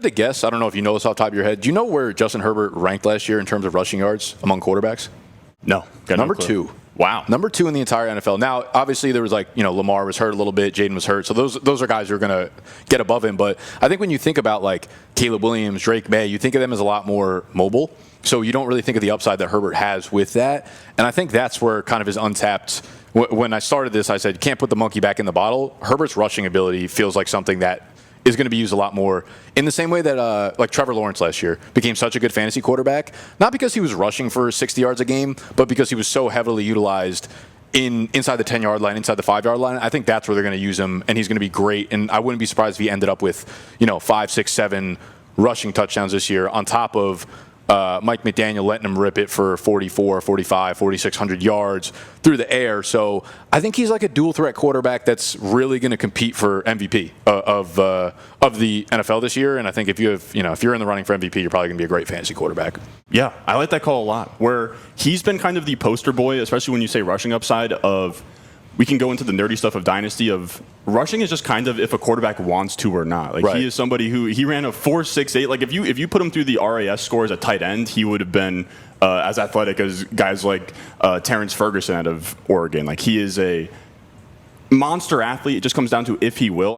to guess, I don't know if you know this off the top of your head, do you know where Justin Herbert ranked last year in terms of rushing yards among quarterbacks? No. Number 2. Wow. Number 2 in the entire NFL. Now, obviously, there was Lamar was hurt a little bit, Jaden was hurt. So those are guys who are going to get above him. But I think when you think about like Caleb Williams, Drake May, you think of them as a lot more mobile. So you don't really think of the upside that Herbert has with that. And I think that's where kind of his untapped. When I started this, I said, you can't put the monkey back in the bottle. Herbert's rushing ability feels like something that is going to be used a lot more in the same way that like Trevor Lawrence last year became such a good fantasy quarterback, not because he was rushing for 60 yards a game, but because he was so heavily utilized inside the 10-yard line, inside the 5-yard line. I think that's where they're going to use him, and he's going to be great. And I wouldn't be surprised if he ended up with 5, 6, 7 rushing touchdowns this year on top of Mike McDaniel letting him rip it for 44, 45, 4,600 yards through the air. So I think he's like a dual threat quarterback that's really going to compete for MVP of the NFL this year. And I think if you're in the running for MVP, you're probably going to be a great fantasy quarterback. Yeah, I like that call a lot. Where he's been kind of the poster boy, especially when you say rushing upside of. We can go into the nerdy stuff of Dynasty of rushing is just kind of if a quarterback wants to or not. Like right. He is somebody who he ran a 4.68. Like if you put him through the RAS score as a tight end, he would have been as athletic as guys like Terrence Ferguson out of Oregon. Like he is a monster athlete. It just comes down to if he will.